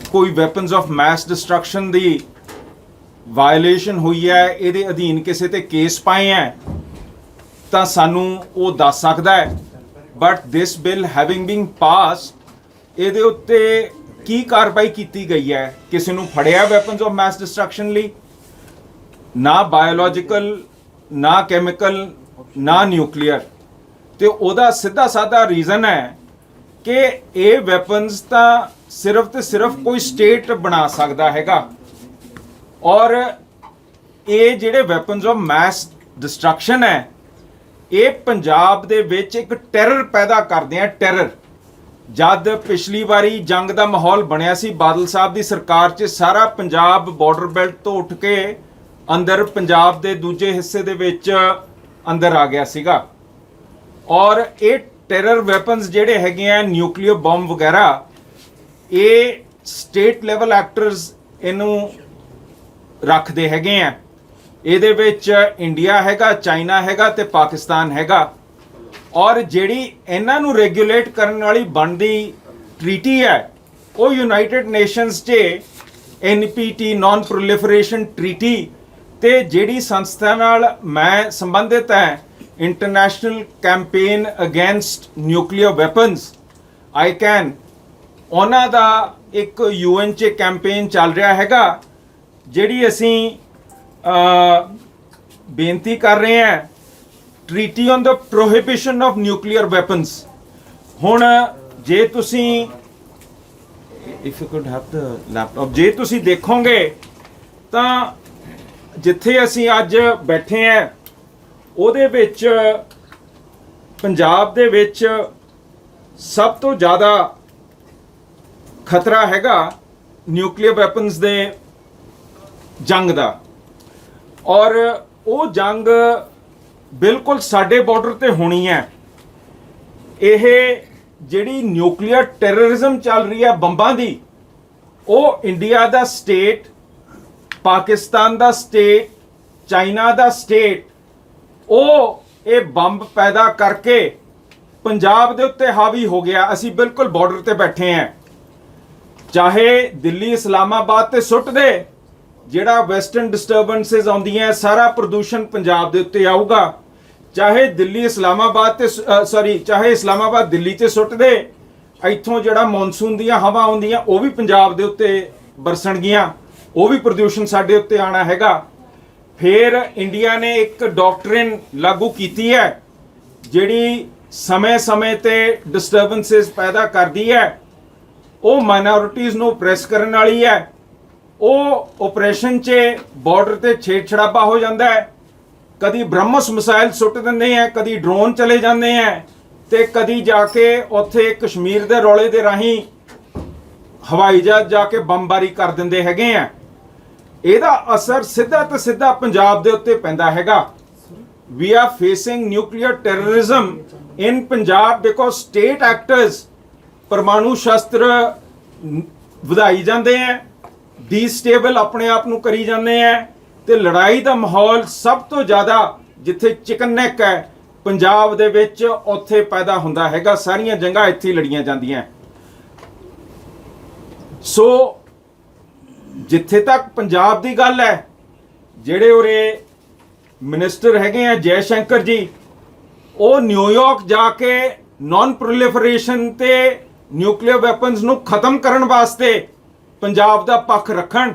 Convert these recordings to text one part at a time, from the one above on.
कोई weapons of mass destruction की violation हुई है, ये अधीन किसी ते केस पाए हैं तो सानू वो दस सकता है। But this bill having been pass, ये उत्ते की कार्रवाई की गई है? किसी नू फड़िया वैपन्स ऑफ मैस डिस्ट्रक्शन ਲਈ? ना बायोलॉजिकल, ना कैमिकल, ना न्यूक्लीयर। तो ਉਹਦਾ सीधा साधा रीज़न है कि ये वैपन्स तो सिर्फ तो सिर्फ कोई स्टेट बना सकता हैगा। और ये ਜਿਹੜੇ वैपन्स ऑफ मैस डिस्ट्रक्शन है, ये पंजाब ਦੇ ਵਿੱਚ एक टैरर पैदा करते हैं। टैरर जद पिछली बारी जंग का माहौल बनया सी, बादल साहब की सरकार 'ਚ सारा पंजाब बॉर्डर बेल्ट तो उठ के अंदर पंजाब के दूजे हिस्से दे विच अंदर आ गया सीगा। और ये टैरर वैपन्स जेडे हैगे हैं, न्यूक्लियर बॉम्ब वगैरह, ये स्टेट लैवल एक्टर्स इनू रखते हैगे हैं। ਇਹਦੇ ਵਿੱਚ इंडिया हैगा, चाइना हैगा ते पाकिस्तान हैगा। और ਜਿਹੜੀ ਇਹਨਾਂ ਨੂੰ ਰੈਗੂਲੇਟ ਕਰਨ ਵਾਲੀ ਬਣਦੀ ਟ੍ਰੀਟੀ ਹੈ, ਉਹ ਯੂਨਾਈਟਿਡ ਨੇਸ਼ਨਸ 'ਚ NPT ਨॉन प्रोलिफरेशन ट्रीटी ਤੇ ਜਿਹੜੀ ਸੰਸਥਾ ਨਾਲ ਮੈਂ ਸੰਬੰਧਿਤ ਹੈ, international campaign against nuclear weapons, ICAN, ਉਹਨਾਂ ਦਾ ਇੱਕ UN 'ਚ कैंपेन ਚੱਲ ਰਿਹਾ ਹੈਗਾ, ਜਿਹੜੀ ਅਸੀਂ ਬੇਨਤੀ ਕਰ ਰਹੇ ਹਾਂ, treaty on the prohibition of nuclear weapons. ਹੁਣ ਜੇ ਤੁਸੀਂ if you could have the laptop, ਜੇ ਤੁਸੀਂ ਦੇਖੋਗੇ ਤਾਂ ਜਿੱਥੇ ਅਸੀਂ ਅੱਜ ਬੈਠੇ ਹਾਂ ਉਹਦੇ ਵਿੱਚ ਪੰਜਾਬ ਦੇ ਵਿੱਚ ਸਭ ਤੋਂ ਜ਼ਿਆਦਾ ਖਤਰਾ ਹੈਗਾ ਨਿਊਕਲੀਅਰ ਵੈਪਨਸ ਦੇ ਜੰਗ ਦਾ। ਔਰ ਉਹ ਜੰਗ ਬਿਲਕੁਲ ਸਾਡੇ ਬਾਰਡਰ ਤੇ ਹੋਣੀ ਹੈ। ਇਹ ਜਿਹੜੀ ਨਿਊਕਲੀਅਰ ਟੈਰਰਿਜ਼ਮ ਚੱਲ ਰਹੀ ਹੈ ਬੰਬਾਂ ਦੀ, ਉਹ ਇੰਡੀਆ ਦਾ ਸਟੇਟ, ਪਾਕਿਸਤਾਨ ਦਾ ਸਟੇਟ, ਚਾਈਨਾ ਦਾ ਸਟੇਟ, ਉਹ ਇਹ ਬੰਬ ਪੈਦਾ ਕਰਕੇ ਪੰਜਾਬ ਦੇ ਉੱਤੇ ਹਾਵੀ ਹੋ ਗਿਆ। ਅਸੀਂ ਬਿਲਕੁਲ ਬਾਰਡਰ ਤੇ ਬੈਠੇ ਹਾਂ। ਚਾਹੇ ਦਿੱਲੀ ਇਸਲਾਮਾਬਾਦ ਤੇ ਸੁੱਟ ਦੇ, ਜਿਹੜਾ ਵੈਸਟਰਨ ਡਿਸਟਰਬੈਂਸਿਸ ਆਉਂਦੀਆਂ, ਸਾਰਾ ਪ੍ਰਦੂਸ਼ਣ ਪੰਜਾਬ ਦੇ ਉੱਤੇ ਆਊਗਾ। ਚਾਹੇ ਦਿੱਲੀ ਇਸਲਾਮਾਬਾਦ ਤੇ ਚਾਹੇ ਇਸਲਾਮਾਬਾਦ ਦਿੱਲੀ 'ਚ ਸੁੱਟ ਦੇ, ਇੱਥੋਂ ਜਿਹੜਾ ਮੌਨਸੂਨ ਦੀਆਂ ਹਵਾ ਆਉਂਦੀਆਂ ਉਹ ਵੀ ਪੰਜਾਬ ਦੇ ਉੱਤੇ ਬਰਸਣਗੀਆਂ, ਉਹ ਵੀ ਪ੍ਰਦੂਸ਼ਣ ਸਾਡੇ ਉੱਤੇ ਆਣਾ ਹੈਗਾ। ਫਿਰ ਇੰਡੀਆ ਨੇ ਇੱਕ ਡਾਕਟਰਿਨ ਲਾਗੂ ਕੀਤੀ ਹੈ ਜਿਹੜੀ ਸਮੇਂ-ਸਮੇਂ ਤੇ ਡਿਸਟਰਬੈਂਸਿਸ ਪੈਦਾ ਕਰਦੀ ਹੈ। ਉਹ ਮਾਈਨੋਰਿਟੀਜ਼ ਨੂੰ ਪ੍ਰੈਸ ਕਰਨ ਵਾਲੀ ਹੈ। ਉਹ ਆਪਰੇਸ਼ਨ 'ਚ ਬਾਰਡਰ ਤੇ ਛੇੜਛੜਾਪਾ ਹੋ ਜਾਂਦਾ ਹੈ। ਕਦੀ ਬ੍ਰਹਮਸ ਮਿਸਾਈਲ ਸੁੱਟ ਦਿੰਦੇ ਹੈ, ਕਦੀ ਡਰੋਨ ਚਲੇ ਜਾਂਦੇ ਹੈ, ਤੇ ਕਦੀ ਜਾ ਕੇ ਉੱਥੇ ਕਸ਼ਮੀਰ ਦੇ ਰੌਲੇ ਦੇ ਰਾਹੀਂ ਹਵਾਈ ਜਹਾਜ਼ ਜਾ ਕੇ ਬੰਬਾਰੀ ਕਰ ਦਿੰਦੇ ਹੈਗੇ ਆ। ਇਹਦਾ ਅਸਰ ਸਿੱਧਾ ਤੇ ਸਿੱਧਾ ਪੰਜਾਬ ਦੇ ਉੱਤੇ ਪੈਂਦਾ ਹੈਗਾ। We are facing nuclear terrorism in Punjab because state actors परमाणु शस्त्र ਵਧਾਈ ਜਾਂਦੇ हैं, ਡੀਸਟੇਬਲ ਆਪਣੇ ਆਪ ਨੂੰ ਕਰੀ ਜਾਂਦੇ हैं, ਤੇ ਲੜਾਈ ਦਾ ਮਾਹੌਲ ਸਭ ਤੋਂ ਜ਼ਿਆਦਾ ਜਿੱਥੇ ਚਿਕਨ ਨੈਕ ਹੈ ਪੰਜਾਬ ਦੇ ਵਿੱਚ ਉੱਥੇ ਪੈਦਾ ਹੁੰਦਾ ਹੈਗਾ। ਸਾਰੀਆਂ ਜੰਗਾਂ ਇੱਥੇ ਲੜੀਆਂ ਜਾਂਦੀਆਂ। ਸੋ ਜਿੱਥੇ ਤੱਕ ਪੰਜਾਬ ਦੀ ਗੱਲ ਹੈ, ਜਿਹੜੇ ਉਰੇ ਮਿਨਿਸਟਰ ਹੈਗੇ ਆ ਜੈ ਸ਼ੰਕਰ ਜੀ, ਉਹ ਨਿਊਯਾਰਕ ਜਾ ਕੇ ਨॉन प्रोलिफरेशन ਤੇ ਨਿਊਕਲੀਅਰ ਵੈਪਨਸ ਨੂੰ ਖਤਮ ਕਰਨ ਵਾਸਤੇ ਪੰਜਾਬ ਦਾ ਪੱਖ ਰੱਖਣ।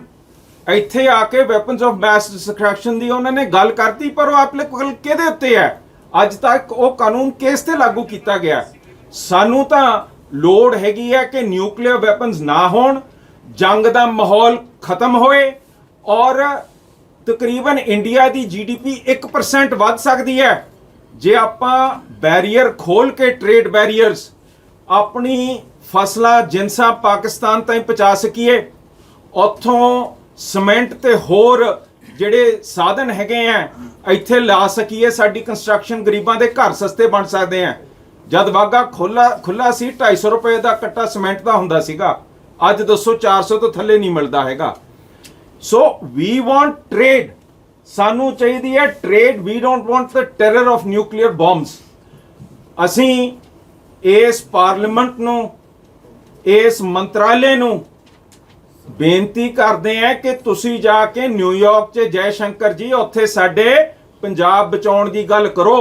ਇੱਥੇ ਆ ਕੇ ਵੈਪਨਸ ਆਫ ਮੈਸ ਡਿਸਟਰਕਸ਼ਨ ਦੀ ਉਹਨਾਂ ਨੇ ਗੱਲ ਕਰਤੀ, ਪਰ ਉਹ ਐਪਲੀਕੇਬਲ ਕਿਹਦੇ ਉੱਤੇ ਹੈ? ਅੱਜ ਤੱਕ ਉਹ ਕਾਨੂੰਨ ਕਿਸ ਤੇ ਲਾਗੂ ਕੀਤਾ ਗਿਆ? ਸਾਨੂੰ ਤਾਂ ਲੋੜ ਹੈਗੀ ਹੈ ਕਿ ਨਿਊਕਲੀਅਰ ਵੈਪਨਸ ਨਾ ਹੋਣ, ਜੰਗ ਦਾ ਮਾਹੌਲ ਖਤਮ ਹੋਏ, ਔਰ ਤਕਰੀਬਨ ਇੰਡੀਆ ਦੀ GDP 1% ਵੱਧ ਸਕਦੀ ਹੈ ਜੇ ਆਪਾਂ ਬੈਰੀਅਰ ਖੋਲ ਕੇ, ਟ੍ਰੇਡ ਬੈਰੀਅਰਸ, ਆਪਣੀ ਫਸਲਾਂ ਜਿੰਸਾਂ ਪਾਕਿਸਤਾਨ ਤਾਈਂ ਪਹੁੰਚਾ ਸਕੀਏ। ਉੱਥੋਂ ਸੀਮੈਂਟ ਤੇ ਹੋਰ ਜਿਹੜੇ ਸਾਧਨ ਹੈਗੇ ਆ ਇੱਥੇ ਲਾ ਸਕੀਏ। ਸਾਡੀ ਕੰਸਟਰਕਸ਼ਨ, ਗਰੀਬਾਂ ਦੇ ਘਰ ਸਸਤੇ ਬਣ ਸਕਦੇ ਆ। ਜਦ ਵਾਗਾ ਖੁੱਲਾ ਸੀ 250 ਰੁਪਏ ਦਾ ਕੱਟਾ ਸੀਮੈਂਟ ਦਾ ਹੁੰਦਾ ਸੀਗਾ, ਅੱਜ ਦੱਸੋ 400 ਤੋਂ ਥੱਲੇ ਨਹੀਂ ਮਿਲਦਾ ਹੈਗਾ। ਸੋ ਵੀ ਵਾਂਟ ਟ੍ਰੇਡ, ਸਾਨੂੰ ਚਾਹੀਦੀ ਹੈ trade. We don't want the terror of nuclear bombs. ਅਸੀਂ ਇਸ ਪਾਰਲੀਮੈਂਟ ਨੂੰ, ਇਸ ਮੰਤਰਾਲੇ ਨੂੰ ਬੇਨਤੀ ਕਰਦੇ ਆ ਕਿ ਤੁਸੀਂ ਜਾ ਕੇ ਨਿਊਯਾਰਕ 'ਚ ਜੈ ਸ਼ੰਕਰ ਜੀ ਉੱਥੇ ਸਾਡੇ ਪੰਜਾਬ ਬਚਾਉਣ ਦੀ ਗੱਲ ਕਰੋ।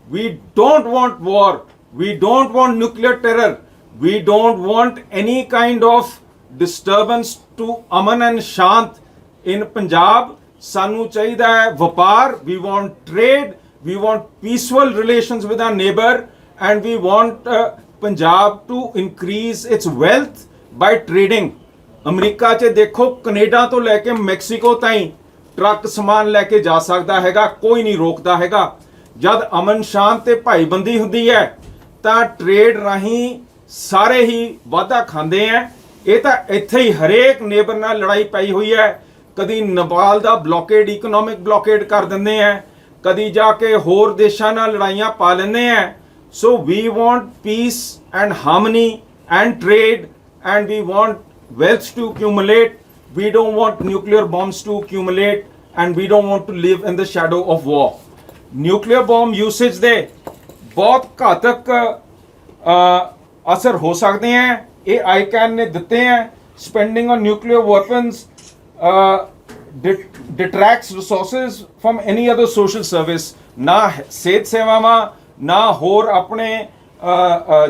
We don't want war. We don't want nuclear terror. We don't want any kind of disturbance to Aman and ਸ਼ਾਂਤ in Punjab. ਸਾਨੂੰ ਚਾਹੀਦਾ ਹੈ ਵਪਾਰ। We want trade. We want peaceful relations with our neighbor, and we want Punjab to increase its wealth by trading. America 'ਚ ਦੇਖੋ Canada ਤੋਂ ਲੈ ਕੇ Mexico ਤਾਈਂ ਟਰੱਕ ਸਮਾਨ ਲੈ ਕੇ ਜਾ ਸਕਦਾ ਹੈਗਾ, ਕੋਈ ਨਹੀਂ ਰੋਕਦਾ ਹੈਗਾ। ਜਦ ਅਮਨ ਸ਼ਾਂਤ ਤੇ ਭਾਈਬੰਦੀ ਹੁੰਦੀ ਹੈ ਤਾਂ ਟ੍ਰੇਡ ਰਾਹੀਂ ਸਾਰੇ ਹੀ ਵਾਧਾ ਖਾਂਦੇ ਆ। ਇਹ ਤਾਂ ਇੱਥੇ ਹੀ ਹਰੇਕ ਨੇਬਰ ਨਾਲ ਲੜਾਈ ਪਈ ਹੋਈ ਹੈ। ਕਦੀ ਨੇਪਾਲ ਦਾ ਬਲੌਕੇਡ, ਇਕਨੋਮਿਕ ਬਲੌਕੇਡ ਕਰ ਦਿੰਦੇ ਆ, ਕਦੀ ਜਾ ਕੇ ਹੋਰ ਦੇਸ਼ਾਂ ਨਾਲ ਲੜਾਈਆਂ ਪਾ ਲੈਂਦੇ ਆ। So we want peace and harmony and trade, and we want wealth to accumulate. We don't want nuclear bombs to accumulate, and we don't want to live in the shadow of war. Nuclear bomb usage ਦੇ ਬਹੁਤ ਘਾਤਕ ਅਸਰ ਹੋ ਸਕਦੇ ਹੈ। ਇਹ ਆਈਕੈਨ ਨੇ ਦਿੱਤੇ ਹੈ। Spending on nuclear weapons detracts resources from any other social service. ਨਾ ਸਿਹਤ ਸੇਵਾਵਾਂ, ਨਾ ਹੋਰ ਆਪਣੇ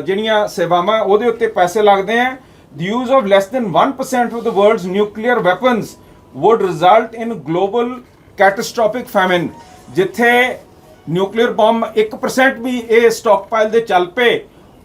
ਜਿਹੜੀਆਂ ਸੇਵਾਵਾਂ ਉਹਦੇ ਉੱਤੇ ਪੈਸੇ ਲੱਗਦੇ ਹੈ। The use of less than 1% of the world's nuclear weapons would result in global catastrophic famine. ਜਿੱਥੇ ਨਿਊਕਲੀਅਰ ਬੰਬ 1% ਵੀ ਇਹ ਸਟਾਕਪਾਈਲ ਦੇ ਚੱਲ ਪਏ,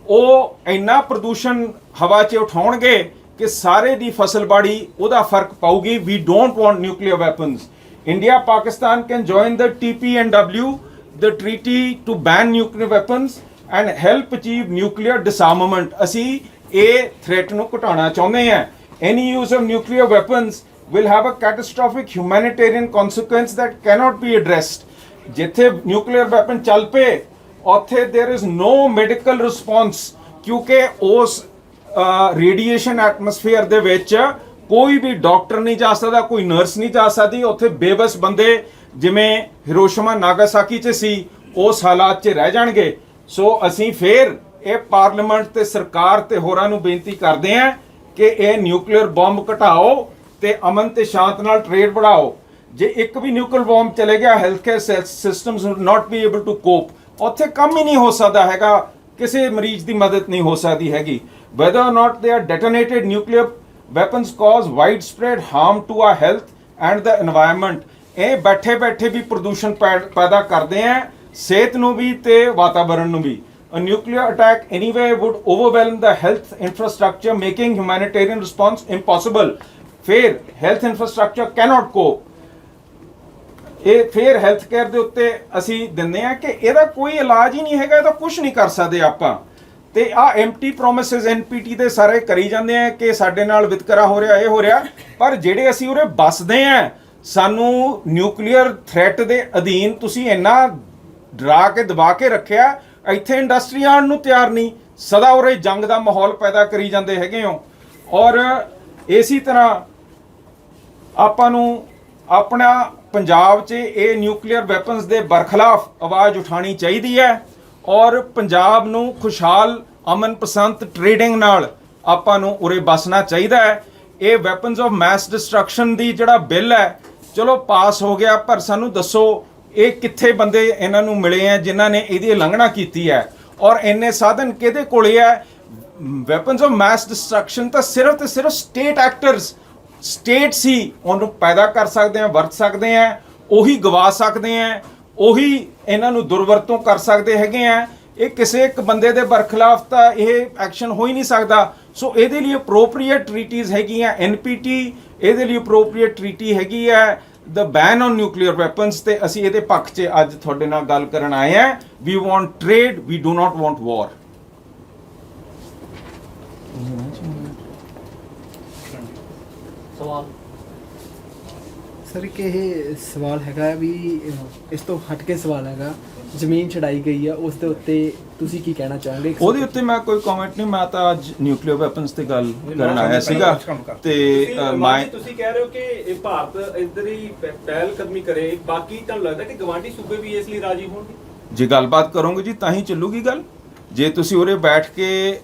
ਉਹ ਇੰਨਾ ਪ੍ਰਦੂਸ਼ਣ ਹਵਾ 'ਚ ਉਠਾਉਣਗੇ ਕਿ ਸਾਰੇ ਦੀ ਫਸਲਬਾੜੀ ਉਹਦਾ ਫਰਕ ਪਾਊਗੀ। We don't want nuclear weapons. India, Pakistan can join the TPNW, the treaty to ban nuclear weapons, and help achieve nuclear disarmament. ਅਸੀਂ ਇਹ ਥ੍ਰੈਟ ਨੂੰ ਘਟਾਉਣਾ ਚਾਹੁੰਦੇ ਹਾਂ। Any use of nuclear weapons will have a catastrophic humanitarian consequence that cannot be addressed. ਜਿੱਥੇ nuclear weapon ਚੱਲ ਪਏ ਉੱਥੇ there is no medical response, ਕਿਉਂਕਿ ਉਸ ਰੇਡੀਏਸ਼ਨ ਐਟਮੋਸਫੇਅਰ ਦੇ ਵਿੱਚ ਕੋਈ ਵੀ ਡਾਕਟਰ ਨਹੀਂ ਜਾ ਸਕਦਾ, ਕੋਈ ਨਰਸ ਨਹੀਂ ਜਾ ਸਕਦੀ। ਉੱਥੇ ਬੇਬਸ ਬੰਦੇ ਜਿਵੇਂ ਹਿਰੋਸ਼ੀਮਾ ਨਾਗਾਸਾਕੀ 'ਚ ਸੀ ਉਸ ਹਾਲਾਤ 'ਚ ਰਹਿ ਜਾਣਗੇ। ਸੋ ਅਸੀਂ ਫੇਰ ਇਹ ਪਾਰਲੀਮੈਂਟ ਤੇ ਸਰਕਾਰ ਤੇ ਹੋਰਾਂ ਨੂੰ ਬੇਨਤੀ ਕਰਦੇ ਆ ਕਿ ਇਹ ਨਿਊਕਲੀਅਰ ਬੰਬ ਘਟਾਓ ਤੇ ਅਮਨ ਤੇ ਸ਼ਾਂਤ ਨਾਲ ਟ੍ਰੇਡ ਵਧਾਓ। ਜੇ ਇੱਕ ਵੀ ਨਿਊਕਲੀਅਰ ਬੰਬ ਚਲੇ ਗਿਆ, health care systems will not be able to cope. ਉੱਥੇ ਕੰਮ ਹੀ ਨਹੀਂ ਹੋ ਸਕਦਾ ਹੈਗਾ, ਕਿਸੇ ਮਰੀਜ਼ ਦੀ ਮਦਦ ਨਹੀਂ ਹੋ ਸਕਦੀ ਹੈਗੀ। whether or not they are detonated, nuclear weapons cause widespread harm to our health and the environment. ਇਹ ਬੈਠੇ ਬੈਠੇ ਵੀ ਪ੍ਰਦੂਸ਼ਣ ਪੈਦਾ ਕਰਦੇ ਆ, ਸਿਹਤ ਨੂੰ ਵੀ ਤੇ ਵਾਤਾਵਰਣ ਨੂੰ ਵੀ। A nuclear attack anyway would overwhelm the health infrastructure, making humanitarian response impossible. ਫਿਰ health infrastructure cannot cope. ਇਹ ਫਿਰ ਹੈਲਥ ਕੇਅਰ ਦੇ ਉੱਤੇ ਅਸੀਂ ਦਿੰਦੇ ਆ ਕਿ ਇਹਦਾ ਕੋਈ ਇਲਾਜ ਹੀ ਨਹੀਂ ਹੈਗਾ, ਇਹਦਾ ਕੁਝ ਨਹੀਂ ਕਰ ਸਕਦੇ ਆਪਾਂ। ਤੇ ਆ ਐਮਟੀ ਪ੍ਰੋਮਿਸਸ ਐਨਪੀਟੀ ਦੇ ਸਾਰੇ ਕਰੀ ਜਾਂਦੇ ਆ ਕਿ ਸਾਡੇ ਨਾਲ ਵਿਤਕਰਾ ਹੋ ਰਿਹਾ, ਇਹ ਹੋ ਰਿਹਾ। ਪਰ ਜਿਹੜੇ ਅਸੀਂ ਉਰੇ ਬਸਦੇ ਆ, ਸਾਨੂੰ ਨਿਊਕਲੀਅਰ ਥ੍ਰੈਟ ਦੇ ਅਧੀਨ ਤੁਸੀਂ ਇੰਨਾ ਡਰਾ ਕੇ ਦਬਾ ਕੇ ਰੱਖਿਆ, ਇੱਥੇ ਇੰਡਸਟਰੀ ਆਉਣ ਨੂੰ ਤਿਆਰ ਨਹੀਂ। ਸਦਾ ਉਰੇ ਜੰਗ ਦਾ ਮਾਹੌਲ ਪੈਦਾ ਕਰੀ ਜਾਂਦੇ ਹੈਗੇ ਹੋ। ਔਰ ਇਸੇ ਤਰ੍ਹਾਂ ਆਪਾਂ ਨੂੰ ਆਪਣਾ ਪੰਜਾਬ 'ਚ ਇਹ ਨਿਊਕਲੀਅਰ ਵੈਪਨਸ ਦੇ ਬਰਖਲਾਫ ਆਵਾਜ਼ ਉਠਾਉਣੀ ਚਾਹੀਦੀ ਹੈ। ਔਰ ਪੰਜਾਬ ਨੂੰ ਖੁਸ਼ਹਾਲ ਅਮਨ ਪਸੰਦ ਟ੍ਰੇਡਿੰਗ ਨਾਲ ਆਪਾਂ ਨੂੰ ਉਰੇ ਬਸਣਾ ਚਾਹੀਦਾ ਹੈ। ਇਹ ਵੈਪਨਸ ਆਫ ਮੈਸ ਡਿਸਟਰਕਸ਼ਨ ਦੀ ਜਿਹੜਾ ਬਿੱਲ ਹੈ ਚਲੋ ਪਾਸ ਹੋ ਗਿਆ, ਪਰ ਸਾਨੂੰ ਦੱਸੋ ਇਹ ਕਿੱਥੇ ਬੰਦੇ ਇਹਨਾਂ ਨੂੰ ਮਿਲੇ ਆ ਜਿਨ੍ਹਾਂ ਨੇ ਇਹਦੀ ਉਲੰਘਣਾ ਕੀਤੀ ਹੈ, ਔਰ ਇੰਨੇ ਸਾਧਨ ਕਿਹਦੇ ਕੋਲੇ ਹੈ? ਵੈਪਨਸ ਆਫ ਮੈਸ ਡਿਸਟਰਕਸ਼ਨ ਤਾਂ ਸਿਰਫ ਤੇ ਸਿਰਫ ਸਟੇਟ ਐਕਟਰਸ, ਸਟੇਟਸ ਹੀ ਉਹਨੂੰ ਪੈਦਾ ਕਰ ਸਕਦੇ ਆ, ਵਰਤ ਸਕਦੇ ਆ, ਉਹੀ ਗਵਾ ਸਕਦੇ ਆ, ਉਹੀ ਇਹਨਾਂ ਨੂੰ ਦੁਰਵਰਤੋਂ ਕਰ ਸਕਦੇ ਹੈਗੇ ਆ। ਇਹ ਕਿਸੇ ਇੱਕ ਬੰਦੇ ਦੇ ਬਰਖਲਾਫ ਤਾਂ ਇਹ ਐਕਸ਼ਨ ਹੋ ਹੀ ਨਹੀਂ ਸਕਦਾ। ਸੋ ਇਹਦੇ ਲਈ ਅਪਰੋਪਰੀਏਟ ਟ੍ਰੀਟੀਜ਼ ਹੈਗੀਆਂ, ਐਨਪੀਟੀ ਇਹਦੇ ਲਈ ਅਪਰੋਪਰੀਏਟ ਟ੍ਰੀਟੀ ਹੈਗੀ ਹੈ, ਦ ਬੈਨ ਔਨ ਨਿਊਕਲੀਅਰ ਵੈਪਨਸ। ਤੇ ਅਸੀਂ ਇਹਦੇ ਪੱਖ 'ਚ ਅੱਜ ਤੁਹਾਡੇ ਨਾਲ ਗੱਲ ਕਰਨ ਆਏ ਹਾਂ। We want trade, we do not want war. ਸਵਾਲ ਸਰ ਇੱਕ ਇਹ ਸਵਾਲ ਹੈਗਾ ਵੀ, ਇਸ ਤੋਂ ਹਟ ਕੇ ਸਵਾਲ ਹੈਗਾ, ਜ਼ਮੀਨ ਛਡਾਈ ਗਈ ਆ ਉਸ ਦੇ ਉੱਤੇ ਤੁਸੀਂ ਕੀ ਕਹਿਣਾ ਚਾਹੋਗੇ? ਉਹਦੇ ਉੱਤੇ ਮੈਂ ਕੋਈ ਕਮੈਂਟ ਨਹੀਂ, ਮੈਂ ਤਾਂ ਅੱਜ ਨਿਊਕਲੀਅਰ ਵੈਪਨਸ ਤੇ ਗੱਲ ਕਰਨ ਆਇਆ ਸੀਗਾ। ਤੇ ਮੈਂ ਤੁਸੀਂ ਕਹਿ ਰਹੇ ਹੋ ਕਿ ਇਹ ਭਾਰਤ ਇੱਧਰ ਹੀ ਪਹਿਲ ਕਦਮੀ ਕਰੇ, ਬਾਕੀ ਤੁਹਾਨੂੰ ਲੱਗਦਾ ਕਿ ਗਵਾਂਢੀ ਸੂਬੇ ਵੀ ਇਸ ਲਈ ਰਾਜੀ ਹੋਣਗੇ? ਜੇ ਗੱਲਬਾਤ ਕਰੋਗੇ ਜੀ ਤਾਂ ਹੀ ਚੱਲੂਗੀ ਗੱਲ। ਜੇ ਤੁਸੀਂ ਉਰੇ ਬੈਠ ਕੇ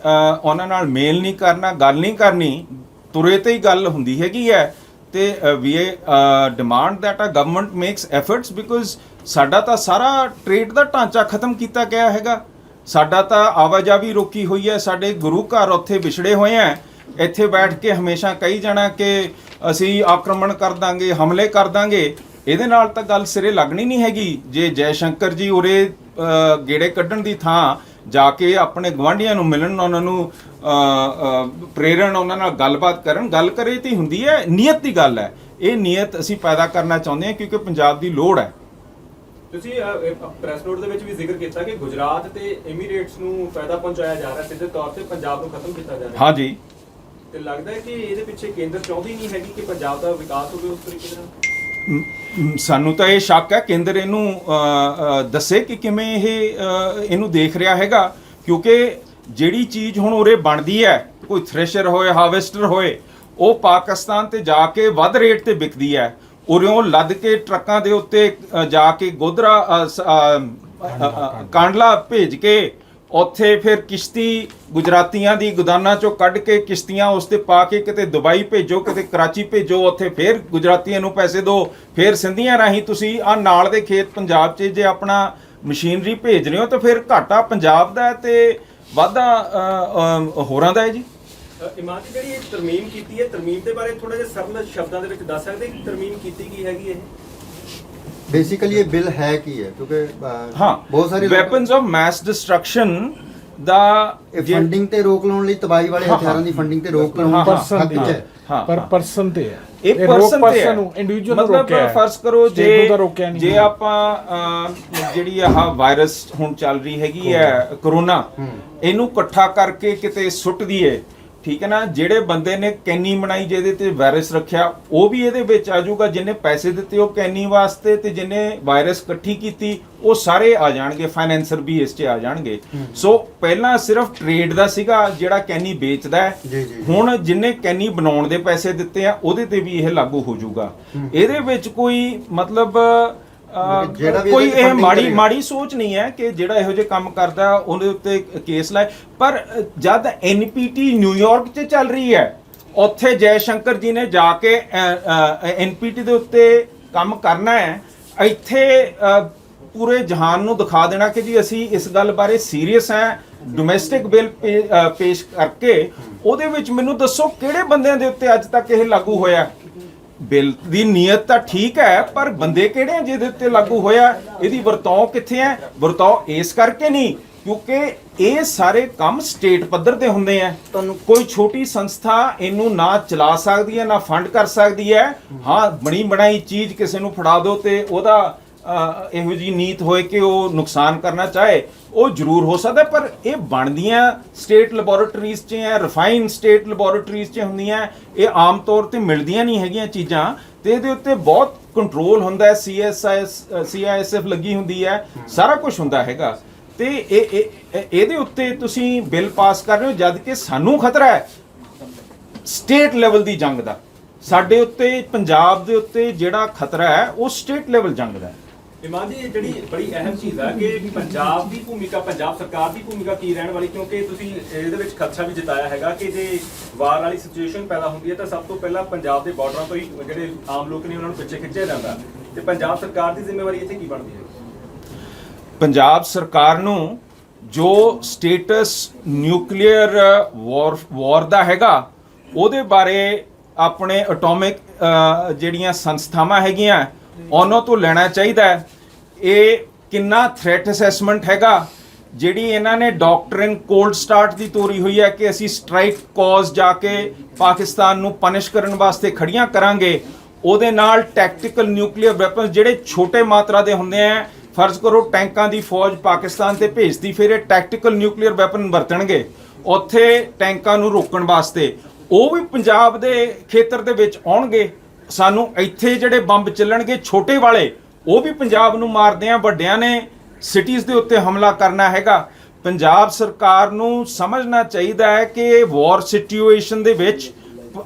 ਉਹਨਾਂ ਨਾਲ ਮੇਲ ਨਹੀਂ ਕਰਨਾ, ਗੱਲ ਨਹੀਂ ਕਰਨੀ, ਤੁਰੇ ਤੇ ਹੀ ਗੱਲ ਹੁੰਦੀ ਹੈਗੀ ਹੈ। ਤੇ ਵੀ ਡਿਮਾਂਡ ਦੈਟ ਆ ਗਵਰਨਮੈਂਟ ਮੇਕਸ ਐਫਰਟਸ, ਬਿਕੋਜ਼ ਸਾਡਾ ਤਾਂ ਸਾਰਾ ਟ੍ਰੇਡ ਦਾ ਢਾਂਚਾ ਖਤਮ ਕੀਤਾ ਗਿਆ ਹੈਗਾ। ਸਾਡਾ ਤਾਂ ਆਵਾਜਾਈ ਰੋਕੀ ਹੋਈ ਹੈ, ਸਾਡੇ ਗੁਰੂ ਘਰ ਉੱਥੇ ਵਿਛੜੇ ਹੋਏ ਆ। ਇੱਥੇ ਬੈਠ ਕੇ ਹਮੇਸ਼ਾ ਕਹੀ ਜਾਣਾ ਕਿ ਅਸੀਂ ਆਕਰਮਣ ਕਰ ਦਾਂਗੇ, ਹਮਲੇ ਕਰ ਦਾਂਗੇ। ਇਹਦੇ ਨਾਲ ਤਾਂ ਗੱਲ ਸਿਰੇ ਲੱਗਣੀ ਨਹੀਂ ਹੈਗੀ। ਜੇ ਜੈ ਸ਼ੰਕਰ ਜੀ ਉਰੇ ਗੇੜੇ ਕੱਢਣ ਦੀ ਥਾਂ ਜਾ ਕੇ ਆਪਣੇ ਗਵਾਂਢੀਆਂ ਨੂੰ ਮਿਲਣ, ਉਹਨਾਂ ਨੂੰ ਪ੍ਰੇਰਣ, ਉਹਨਾਂ ਨਾਲ ਗੱਲਬਾਤ ਕਰਨ, ਗੱਲ ਕਰੇ ਤੇ ਹੁੰਦੀ ਹੈ। ਨੀਅਤ ਦੀ ਗੱਲ ਹੈ, ਇਹ ਨੀਅਤ ਅਸੀਂ ਪੈਦਾ ਕਰਨਾ ਚਾਹੁੰਦੇ ਹਾਂ ਕਿਉਂਕਿ ਪੰਜਾਬ ਦੀ ਲੋੜ ਹੈ। ਤੁਸੀਂ ਪ੍ਰੈਸ ਨੋਟ ਦੇ ਵਿੱਚ ਵੀ ਜ਼ਿਕਰ ਕੀਤਾ ਕਿ ਗੁਜਰਾਤ ਤੇ ਐਮੀਰੇਟਸ ਨੂੰ ਫਾਇਦਾ ਪਹੁੰਚਾਇਆ ਜਾ ਰਿਹਾ, ਸਿੱਧੇ ਤੌਰ ਤੇ ਪੰਜਾਬ ਨੂੰ ਖਤਮ ਕੀਤਾ ਜਾ ਰਿਹਾ। ਹਾਂਜੀ, ਤੇ ਲੱਗਦਾ ਹੈ ਕਿ ਇਹਦੇ ਪਿੱਛੇ ਕੇਂਦਰ ਚਾਹੁੰਦੀ ਨਹੀਂ ਹੈਗੀ ਕਿ ਪੰਜਾਬ ਦਾ ਵਿਕਾਸ ਹੋਵੇ ਉਸ ਤਰੀਕੇ ਦੇ ਨਾਲ। ਸਾਨੂੰ ਤਾਂ ਇਹ ਸ਼ੱਕ ਹੈ ਕੇਂਦਰ ਇਹਨੂੰ ਦੱਸੇ ਕਿ ਕਿਵੇਂ ਇਹ ਇਹਨੂੰ ਦੇਖ ਰਿਹਾ ਹੈਗਾ, ਕਿਉਂਕਿ ਜਿਹੜੀ ਚੀਜ਼ ਹੁਣ ਉਰੇ ਬਣਦੀ ਹੈ, ਕੋਈ ਥ੍ਰੈਸ਼ਰ ਹੋਏ, ਹਾਰਵੈਸਟਰ ਹੋਏ, ਉਹ ਪਾਕਿਸਤਾਨ ਤੇ ਜਾ ਕੇ ਵੱਧ ਰੇਟ ਤੇ ਵਿਕਦੀ ਹੈ। ਉਰਿਓਂ ਲੱਦ ਕੇ ਟਰੱਕਾਂ ਦੇ ਉੱਤੇ ਜਾ ਕੇ ਗੋਧਰਾ ਕਾਂਡਲਾ ਭੇਜ ਕੇ ਉੱਥੇ ਫਿਰ ਕਿਸ਼ਤੀ ਗੁਜਰਾਤੀਆਂ ਦੀ ਗੋਦਾਨਾਂ ਚੋਂ ਕੱਢ ਕੇ ਕਿਸ਼ਤੀਆਂ ਉਸ ਤੇ ਪਾ ਕੇ ਕਿਤੇ ਦੁਬਈ ਭੇਜੋ, ਕਿਤੇ ਕਰਾਚੀ ਭੇਜੋ, ਉੱਥੇ ਫਿਰ ਗੁਜਰਾਤੀਆਂ ਨੂੰ ਪੈਸੇ ਦਿਓ, ਫਿਰ ਸਿੰਧੀਆਂ ਰਾਹੀਂ ਤੁਸੀਂ ਆ ਨਾਲ ਦੇ ਖੇਤ ਪੰਜਾਬ 'ਚ ਜੇ ਆਪਣਾ ਮਸ਼ੀਨਰੀ ਭੇਜ ਰਹੇ ਹੋ ਤਾਂ ਫਿਰ ਘਾਟਾ ਪੰਜਾਬ ਦਾ ਹੈ ਤੇ ਵਾਧਾ ਹੋਰਾਂ ਦਾ ਹੈ ਜੀ। ਇਮਾਨ ਜੀ, ਜਿਹੜੀ ਇਹ ਤਰਮੀਮ ਕੀਤੀ ਹੈ, ਤਰਮੀਮ ਦੇ ਬਾਰੇ ਥੋੜਾ ਜਿਹਾ ਸਰਲ ਸ਼ਬਦਾਂ ਦੇ ਵਿੱਚ ਦੱਸ ਸਕਦੇ ਕਿ ਤਰਮੀਮ ਕੀਤੀ ਕੀ ਹੈਗੀ ਇਹ? बेसिकली ये बिल है की है क्योंकि हाँ, बहुत सारे weapons of mass destruction the funding ਤੇ ਰੋਕ ਲਾਉਣ ਲਈ ਤਬਾਹੀ ਵਾਲੇ ਹਥਿਆਰਾਂ ਦੀ ਫੰਡਿੰਗ ਤੇ ਰੋਕ ਲਾਉਣ ਦਾ ਹੱਕ ਹੈ। ਪਰ ਪਰਸਨ ਤੇ ਹੈ, ਇਹ ਪਰਸਨ ਤੇ ਹੈ, ਨੂੰ ਇੰਡੀਵਿਜੂਅਲ ਨੂੰ ਮਤਲਬ ਰੋਕਿਆ ਹੈ। ਫਰਜ਼ ਕਰੋ ਜੇ ਆਪਾਂ ਜਿਹੜੀ ਆਹ ਵਾਇਰਸ ਹੁਣ ਚੱਲ ਰਹੀ ਹੈਗੀ ਹੈ ਕਰੋਨਾ, ਇਹਨੂੰ ਇਕੱਠਾ ਕਰਕੇ ਕਿਤੇ ਸੁੱਟ ਦਈਏ, ਠੀਕ ਹੈ ਨਾ। ਜਿਹੜੇ ਬੰਦੇ ਨੇ ਕੈਨੀ ਬਣਾਈ ਜਿਹਦੇ ਤੇ ਵਾਇਰਸ ਰੱਖਿਆ, ਉਹ ਵੀ ਇਹਦੇ ਵਿੱਚ ਆ ਜਾਊਗਾ। ਜਿਹਨੇ ਪੈਸੇ ਦਿੱਤੇ ਉਹ ਕੈਨੀ ਵਾਸਤੇ, ਤੇ ਜਿਹਨੇ ਵਾਇਰਸ ਇਕੱਠੀ ਕੀਤੀ ਉਹ ਸਾਰੇ ਆ ਜਾਣਗੇ, ਫਾਈਨੈਂਸਰ ਵੀ ਇਸ 'ਚ ਆ ਜਾਣਗੇ। ਸੋ ਪਹਿਲਾਂ ਸਿਰਫ ਟ੍ਰੇਡ ਦਾ ਸੀਗਾ ਜਿਹੜਾ ਕੈਨੀ ਵੇਚਦਾ ਹੈ, ਹੁਣ ਜਿਹਨੇ ਕੈਨੀ ਬਣਾਉਣ ਦੇ ਪੈਸੇ ਦਿੱਤੇ ਆ ਉਹਦੇ ਤੇ ਵੀ ਇਹ ਲਾਗੂ ਹੋ ਜਾਊਗਾ। ਇਹਦੇ ਵਿੱਚ ਕੋਈ ਮਤਲਬ ਕੋਈ ਇਹ ਮਾੜੀ ਸੋਚ ਨਹੀਂ ਹੈ ਕਿ ਜਿਹੜਾ ਇਹੋ ਜਿਹੇ ਕੰਮ ਕਰਦਾ ਉਹਦੇ ਉੱਤੇ ਕੇਸ ਲਾਏ। ਪਰ ਜਦ ਐਨਪੀਟੀ ਨਿਊਯਾਰਕ 'ਚ ਚੱਲ ਰਹੀ ਹੈ, ਉੱਥੇ ਜੈ ਸ਼ੰਕਰ ਜੀ ਨੇ ਜਾ ਕੇ ਐਨਪੀਟੀ ਦੇ ਉੱਤੇ ਕੰਮ ਕਰਨਾ ਹੈ, ਇੱਥੇ ਪੂਰੇ ਜਹਾਨ ਨੂੰ ਦਿਖਾ ਦੇਣਾ ਕਿ ਜੀ ਅਸੀਂ ਇਸ ਗੱਲ ਬਾਰੇ ਸੀਰੀਅਸ ਹਾਂ। ਡੋਮੈਸਟਿਕ ਬਿੱਲ ਪੇਸ਼ ਕਰਕੇ ਉਹਦੇ ਵਿੱਚ ਮੈਨੂੰ ਦੱਸੋ ਕਿਹੜੇ ਬੰਦਿਆਂ ਦੇ ਉੱਤੇ ਅੱਜ ਤੱਕ ਇਹ ਲਾਗੂ ਹੋਇਆ। ਬਿੱਲ ਦੀ ਨੀਅਤ ਤਾਂ ਠੀਕ ਹੈ, ਪਰ ਬੰਦੇ ਕਿਹੜੇ ਆ ਜਿਹਦੇ ਉੱਤੇ ਲਾਗੂ ਹੋਇਆ? ਇਹਦੀ ਵਰਤੋਂ ਕਿੱਥੇ ਹੈ? ਵਰਤੋਂ ਇਸ ਕਰਕੇ ਨਹੀਂ ਕਿਉਂਕਿ ਇਹ ਸਾਰੇ ਕੰਮ ਸਟੇਟ ਪੱਧਰ ਤੇ ਹੁੰਦੇ ਆ। ਕੋਈ ਛੋਟੀ ਸੰਸਥਾ ਇਹਨੂੰ ਨਾ ਚਲਾ ਸਕਦੀ ਹੈ, ਨਾ ਫੰਡ ਕਰ ਸਕਦੀ ਹੈ। ਹਾਂ, ਬਣੀ ਬਣਾਈ ਚੀਜ਼ ਕਿਸੇ ਨੂੰ ਫੜਾ ਦਿਓ ਤੇ ਉਹਦਾ ਇਹੋ ਜਿਹੀ ਨੀਤ ਹੋਏ ਕਿ ਉਹ ਨੁਕਸਾਨ ਕਰਨਾ ਚਾਹੇ, ਉਹ ਜ਼ਰੂਰ ਹੋ ਸਕਦਾ। ਪਰ ਇਹ ਬਣਦੀਆਂ ਸਟੇਟ ਲੈਬੋਰੇਟਰੀਜ਼ 'ਚ ਹੈ, ਰਿਫਾਈਨ ਸਟੇਟ ਲੈਬੋਰੇਟਰੀਜ਼ 'ਚ ਹੁੰਦੀਆਂ। ਇਹ ਆਮ ਤੌਰ ਤੇ ਮਿਲਦੀਆਂ ਨਹੀਂ ਹੈਗੀਆਂ ਚੀਜ਼ਾਂ, ਤੇ ਇਹਦੇ ਉੱਤੇ ਬਹੁਤ ਕੰਟਰੋਲ ਹੁੰਦਾ ਹੈ। CISF ਲੱਗੀ ਹੁੰਦੀ ਹੈ, ਸਾਰਾ ਕੁਝ ਹੁੰਦਾ ਹੈਗਾ। ਤੇ ਇਹਦੇ ਉੱਤੇ ਤੁਸੀਂ ਬਿੱਲ ਪਾਸ ਕਰ ਰਹੇ ਹੋ ਜਦ ਕਿ ਸਾਨੂੰ ਖਤਰਾ ਹੈ ਸਟੇਟ ਲੈਵਲ ਦੀ ਜੰਗ ਦਾ। ਸਾਡੇ ਉੱਤੇ, ਪੰਜਾਬ ਦੇ ਉੱਤੇ ਜਿਹੜਾ ਖਤਰਾ ਹੈ ਉਹ ਸਟੇਟ ਲੈਵਲ ਜੰਗ ਦਾ ਹੈ। ਇਮਾਨ ਜੀ, ਜਿਹੜੀ ਬੜੀ ਅਹਿਮ ਚੀਜ਼ ਹੈ ਕਿ ਪੰਜਾਬ ਦੀ ਭੂਮਿਕਾ, ਪੰਜਾਬ ਸਰਕਾਰ ਦੀ ਭੂਮਿਕਾ ਕੀ ਰਹਿਣ ਵਾਲੀ, ਕਿਉਂਕਿ ਤੁਸੀਂ ਇਹਦੇ ਵਿੱਚ ਖਦਸ਼ਾ ਵੀ ਜਤਾਇਆ ਹੈਗਾ ਕਿ ਜੇ ਵਾਰ ਵਾਲੀ ਸਿਚੁਏਸ਼ਨ ਪੈਦਾ ਹੁੰਦੀ ਹੈ ਤਾਂ ਸਭ ਤੋਂ ਪਹਿਲਾਂ ਪੰਜਾਬ ਦੇ ਬਾਰਡਰਾਂ ਤੋਂ ਹੀ ਜਿਹੜੇ ਆਮ ਲੋਕ ਨੇ ਉਹਨਾਂ ਨੂੰ ਪਿੱਛੇ ਖਿੱਚਿਆ ਜਾਂਦਾ, ਤੇ ਪੰਜਾਬ ਸਰਕਾਰ ਦੀ ਜ਼ਿੰਮੇਵਾਰੀ ਇੱਥੇ ਕੀ ਬਣਦੀ ਹੈ? ਪੰਜਾਬ ਸਰਕਾਰ ਨੂੰ ਜੋ ਸਟੇਟਸ ਨਿਊਕਲੀਅਰ ਵਾਰ ਦਾ ਹੈਗਾ ਉਹਦੇ ਬਾਰੇ ਆਪਣੇ ਐਟੋਮਿਕ ਜਿਹੜੀਆਂ ਸੰਸਥਾਵਾਂ ਹੈਗੀਆਂ ਉਹਨਾਂ ਤੋਂ ਲੈਣਾ ਚਾਹੀਦਾ ਹੈ। ਇਹ ਕਿੰਨਾ ਥ੍ਰੈਟ ਅਸੈਸਮੈਂਟ ਹੈਗਾ, ਜਿਹੜੀ ਇਹਨਾਂ ਨੇ ਡਾਕਟਰਿਨ ਕੋਲਡ ਸਟਾਰਟ ਦੀ ਤੋਰੀ ਹੋਈ ਹੈ ਕਿ ਅਸੀਂ ਸਟ੍ਰਾਈਕ ਕਾਜ਼ ਜਾ ਕੇ ਪਾਕਿਸਤਾਨ ਨੂੰ ਪਨਿਸ਼ ਕਰਨ ਵਾਸਤੇ ਖੜੀਆਂ ਕਰਾਂਗੇ। ਉਹਦੇ ਨਾਲ ਟੈਕਟੀਕਲ ਨਿਊਕਲੀਅਰ ਵੈਪਨਸ ਜਿਹੜੇ ਛੋਟੇ ਮਾਤਰਾ ਦੇ ਹੁੰਦੇ ਆ, ਫਰਜ਼ ਕਰੋ ਟੈਂਕਾਂ ਦੀ ਫੌਜ ਪਾਕਿਸਤਾਨ ਤੇ ਭੇਜਦੀ, ਫਿਰ ਇਹ ਟੈਕਟੀਕਲ ਨਿਊਕਲੀਅਰ ਵੈਪਨ ਵਰਤਣਗੇ ਉੱਥੇ ਟੈਂਕਾਂ ਨੂੰ ਰੋਕਣ ਵਾਸਤੇ। ਉਹ ਵੀ ਪੰਜਾਬ ਦੇ ਖੇਤਰ ਦੇ ਵਿੱਚ ਆਉਣਗੇ। ਸਾਨੂੰ ਇੱਥੇ ਜਿਹੜੇ ਬੰਬ ਚੱਲਣਗੇ ਛੋਟੇ ਵਾਲੇ, ਉਹ ਵੀ ਪੰਜਾਬ ਨੂੰ ਮਾਰਦੇ ਆ। ਵੱਡਿਆਂ ਨੇ ਸਿਟੀਜ਼ ਦੇ ਉੱਤੇ ਹਮਲਾ ਕਰਨਾ ਹੈਗਾ। ਪੰਜਾਬ ਸਰਕਾਰ ਨੂੰ ਸਮਝਣਾ ਚਾਹੀਦਾ ਹੈ ਕਿ ਵਾਰ ਸਿਚੁਏਸ਼ਨ ਦੇ ਵਿੱਚ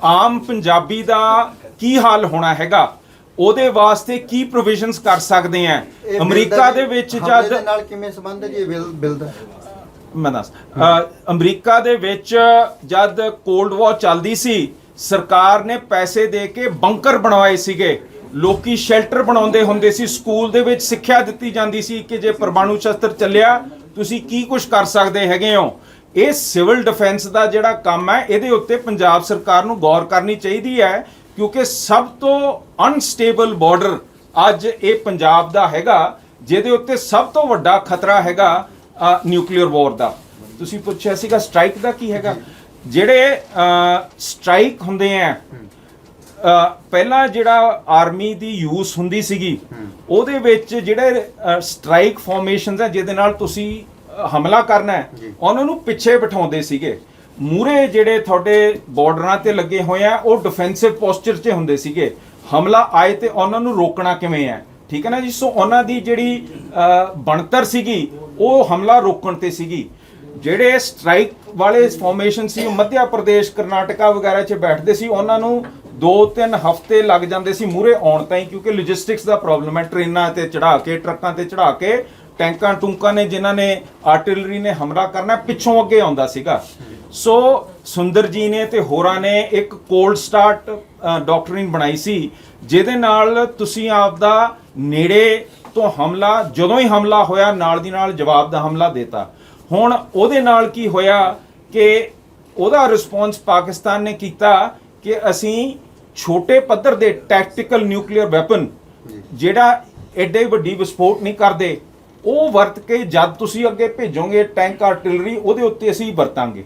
ਆਮ ਪੰਜਾਬੀ ਦਾ ਕੀ ਹਾਲ ਹੋਣਾ ਹੈਗਾ, ਉਹਦੇ ਵਾਸਤੇ ਕੀ ਪ੍ਰੋਵੀਜ਼ਨਸ ਕਰ ਸਕਦੇ ਆ। ਅਮਰੀਕਾ ਦੇ ਵਿੱਚ ਜਦ ਨਾਲ ਕਿਵੇਂ ਸੰਬੰਧ ਹੈ ਜੀ ਬਿੱਲ ਦਾ? ਮੈਂ ਦੱਸ, ਅਮਰੀਕਾ ਦੇ ਵਿੱਚ ਜਦ ਕੋਲਡ ਵਾਰ ਚੱਲਦੀ ਸੀ ਸਰਕਾਰ ਨੇ ਪੈਸੇ ਦੇ ਕੇ ਬੰਕਰ ਬਣਵਾਏ ਸੀਗੇ, ਲੋਕੀ ਸ਼ੈਲਟਰ ਬਣਾਉਂਦੇ ਹੁੰਦੇ ਸੀ, ਸਕੂਲ ਦੇ ਵਿੱਚ ਸਿੱਖਿਆ ਦਿੱਤੀ ਜਾਂਦੀ ਸੀ ਕਿ ਜੇ ਪਰਮਾਣੂ ਸ਼ਸਤਰ ਚੱਲਿਆ ਤੁਸੀਂ ਕੀ ਕੁਝ ਕਰ ਸਕਦੇ ਹੈਗੇ ਹੋ। ਇਹ ਸਿਵਲ ਡਿਫੈਂਸ ਦਾ ਜਿਹੜਾ ਕੰਮ ਹੈ ਇਹਦੇ ਉੱਤੇ ਪੰਜਾਬ ਸਰਕਾਰ ਨੂੰ ਗੌਰ ਕਰਨੀ ਚਾਹੀਦੀ ਹੈ, ਕਿਉਂਕਿ ਸਭ ਤੋਂ ਅਨਸਟੇਬਲ ਬਾਰਡਰ ਅੱਜ ਇਹ ਪੰਜਾਬ ਦਾ ਹੈਗਾ, ਜਿਹਦੇ ਉੱਤੇ ਸਭ ਤੋਂ ਵੱਡਾ ਖਤਰਾ ਹੈਗਾ ਨਿਊਕਲੀਅਰ ਵਾਰ ਦਾ। ਤੁਸੀਂ ਪੁੱਛਿਆ ਸੀਗਾ ਸਟ੍ਰਾਈਕ ਦਾ ਕੀ ਹੈਗਾ। ਜਿਹੜੇ ਸਟ੍ਰਾਈਕ ਹੁੰਦੇ ਆ, ਪਹਿਲਾਂ ਜਿਹੜਾ ਆਰਮੀ ਦੀ ਯੂਜ਼ ਹੁੰਦੀ ਸੀਗੀ ਉਹਦੇ ਵਿੱਚ ਜਿਹੜੇ ਸਟ੍ਰਾਈਕ ਫਾਰਮੇਸ਼ਨਸ ਆ ਜਿਹਦੇ ਨਾਲ ਤੁਸੀਂ ਹਮਲਾ ਕਰਨਾ ਹੈ, ਉਹਨਾਂ ਨੂੰ ਪਿੱਛੇ ਬਿਠਾਉਂਦੇ ਸੀਗੇ। ਮੂਰੇ ਜਿਹੜੇ ਤੁਹਾਡੇ ਬਾਰਡਰਾਂ ਤੇ ਲੱਗੇ ਹੋਏ ਆ ਉਹ ਡਿਫੈਂਸਿਵ ਪੋਸਚਰ 'ਚ ਹੁੰਦੇ ਸੀਗੇ, ਹਮਲਾ ਆਏ ਤੇ ਉਹਨਾਂ ਨੂੰ ਰੋਕਣਾ ਕਿਵੇਂ ਹੈ, ਠੀਕ ਹੈ ਨਾ ਜੀ। ਸੋ ਉਹਨਾਂ ਦੀ ਜਿਹੜੀ ਬਣਤਰ ਸੀਗੀ ਉਹ ਹਮਲਾ ਰੋਕਣ ਤੇ ਸੀਗੀ। ਜਿਹੜੇ ਸਟ੍ਰਾਈਕ ਵਾਲੇ ਫਾਰਮੇਸ਼ਨ ਸੀ ਮੱਧ ਪ੍ਰਦੇਸ਼, ਕਰਨਾਟਕਾ ਵਗੈਰਾ 'ਚ ਬੈਠਦੇ ਸੀ, ਉਹਨਾਂ ਨੂੰ 2-3 ਹਫ਼ਤੇ ਲੱਗ ਜਾਂਦੇ ਸੀ ਮੂਰੇ ਆਉਣ ਤਾਈਂ, ਕਿਉਂਕਿ ਲੌਜਿਸਟਿਕਸ ਦਾ ਪ੍ਰੋਬਲਮ ਹੈ। ਟ੍ਰੇਨਾਂ ਤੇ ਚੜਾ ਕੇ, ਟਰੱਕਾਂ ਤੇ ਚੜਾ ਕੇ, ਟੈਂਕਾਂ ਟੂੰਕਾਂ ਨੇ ਜਿਨ੍ਹਾਂ ਨੇ ਆਰਟਿਲਰੀ ਨੇ ਹਮਲਾ ਕਰਨਾ ਪਿੱਛੋਂ ਅੱਗੇ ਆਉਂਦਾ ਸੀਗਾ। ਸੋ ਸੁੰਦਰ ਜੀ ਨੇ ਤੇ ਹੋਰਾਂ ਨੇ ਇੱਕ ਕੋਲਡ ਸਟਾਰਟ ਡਾਕਟਰਿਨ ਬਣਾਈ ਸੀ, ਜਿਹਦੇ ਨਾਲ ਤੁਸੀਂ ਆਪਦਾ ਨੇੜੇ ਤੋਂ ਹਮਲਾ, ਜਦੋਂ ਹੀ ਹਮਲਾ ਹੋਇਆ ਨਾਲ ਦੀ ਨਾਲ ਜਵਾਬ ਦਾ ਹਮਲਾ ਦੇਤਾ। ਹੁਣ ਉਹਦੇ ਨਾਲ ਕੀ ਹੋਇਆ ਕਿ ਉਹਦਾ ਰਿਸਪੌਂਸ ਪਾਕਿਸਤਾਨ ਨੇ ਕੀਤਾ ਕਿ ਅਸੀਂ ਛੋਟੇ ਪੱਧਰ ਦੇ ਟੈਕਟੀਕਲ ਨਿਊਕਲੀਅਰ ਵੈਪਨ ਜਿਹੜਾ ਐਡੇ ਵੱਡੀ ਵਿਸਫੋਟ ਨਹੀਂ ਕਰਦੇ, ਉਹ ਵਰਤ ਕੇ ਜਦ ਤੁਸੀਂ ਅੱਗੇ ਭੇਜੋਗੇ ਟੈਂਕ ਆਰਟਿਲਰੀ, ਉਹਦੇ ਉੱਤੇ ਅਸੀਂ ਵਰਤਾਂਗੇ।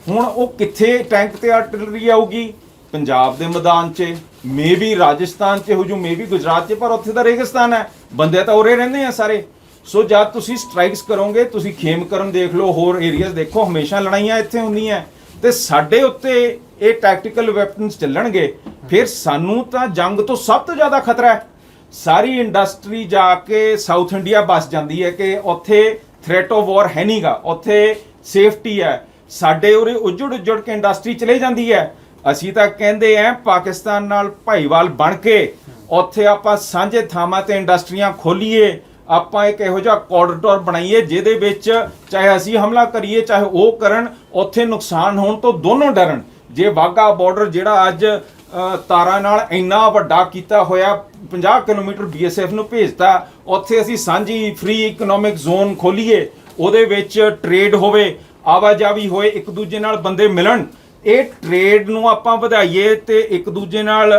ਹੁਣ ਉਹ ਕਿੱਥੇ ਟੈਂਕ ਤੇ ਆਰਟਿਲਰੀ ਆਊਗੀ? ਪੰਜਾਬ ਦੇ ਮੈਦਾਨ 'ਚ, ਮੇਬੀ ਰਾਜਸਥਾਨ 'ਚ ਹੋ ਜੂ, ਮੇਬੀ ਗੁਜਰਾਤ 'ਚ, ਪਰ ਉੱਥੇ ਤਾਂ ਰੇਗਿਸਤਾਨ ਹੈ, ਬੰਦੇ ਤਾਂ ਉਰੇ ਰਹਿੰਦੇ ਆ ਸਾਰੇ। ਸੋ ਜਦ ਤੁਸੀਂ ਸਟ੍ਰਾਈਕਸ ਕਰੋਗੇ, ਤੁਸੀਂ ਖੇਮਕਰਨ ਦੇਖ ਲਓ, ਹੋਰ ਏਰੀਆਜ਼ ਦੇਖੋ, ਹਮੇਸ਼ਾ ਲੜਾਈਆਂ ਇੱਥੇ ਹੁੰਦੀਆਂ ਤੇ ਸਾਡੇ ਉੱਤੇ ਇਹ ਟੈਕਟੀਕਲ ਵੈਪਨਸ ਚੱਲਣਗੇ, ਫਿਰ ਸਾਨੂੰ ਤਾਂ ਜੰਗ ਤੋਂ ਸਭ ਤੋਂ ਜ਼ਿਆਦਾ ਖਤਰਾ ਹੈ। ਸਾਰੀ ਇੰਡਸਟਰੀ ਜਾ ਕੇ ਸਾਊਥ ਇੰਡੀਆ ਬਸ ਜਾਂਦੀ ਹੈ ਕਿ ਉੱਥੇ ਥ੍ਰੈਟ ਆਫ ਵਾਰ ਹੈ ਨਹੀਂਗਾ, ਉੱਥੇ ਸੇਫਟੀ ਹੈ। ਸਾਡੇ ਉਰੇ ਉੱਜੜ ਕੇ ਇੰਡਸਟਰੀ ਚਲੇ ਜਾਂਦੀ ਹੈ। ਅਸੀਂ ਤਾਂ ਕਹਿੰਦੇ ਆ ਪਾਕਿਸਤਾਨ ਨਾਲ ਭਾਈਵਾਲ ਬਣ ਕੇ ਉੱਥੇ ਆਪਾਂ ਸਾਂਝੇ ਥਾਵਾਂ ਤੇ ਇੰਡਸਟਰੀਆਂ ਖੋਲੀਏ, ਆਪਾਂ ਇੱਕ ਇਹੋ ਜਿਹਾ ਕੋਰੀਡੋਰ ਬਣਾਈਏ ਜਿਹਦੇ ਵਿੱਚ ਚਾਹੇ ਅਸੀਂ ਹਮਲਾ ਕਰੀਏ ਚਾਹੇ ਉਹ ਕਰਨ, ਉੱਥੇ ਨੁਕਸਾਨ ਹੋਣ ਤੋਂ ਦੋਨੋਂ ਡਰਨ। ਜੇ ਵਾਘਾ ਬਾਰਡਰ ਜਿਹੜਾ ਅੱਜ ਤਾਰਾਂ ਨਾਲ ਇੰਨਾ ਵੱਡਾ ਕੀਤਾ ਹੋਇਆ, 50 ਕਿਲੋਮੀਟਰ BSF ਨੂੰ ਭੇਜਤਾ, ਉੱਥੇ ਅਸੀਂ ਸਾਂਝੀ ਫ੍ਰੀ ਇਕਨੋਮਿਕ ਜ਼ੋਨ ਖੋਲੀਏ, ਉਹਦੇ ਵਿੱਚ ਟ੍ਰੇਡ ਹੋਵੇ, ਆਵਾਜਾਈ ਹੋਏ, ਇੱਕ ਦੂਜੇ ਨਾਲ ਬੰਦੇ ਮਿਲਣ, ਇਹ ਟ੍ਰੇਡ ਨੂੰ ਆਪਾਂ ਵਧਾਈਏ ਤੇ ਇੱਕ ਦੂਜੇ ਨਾਲ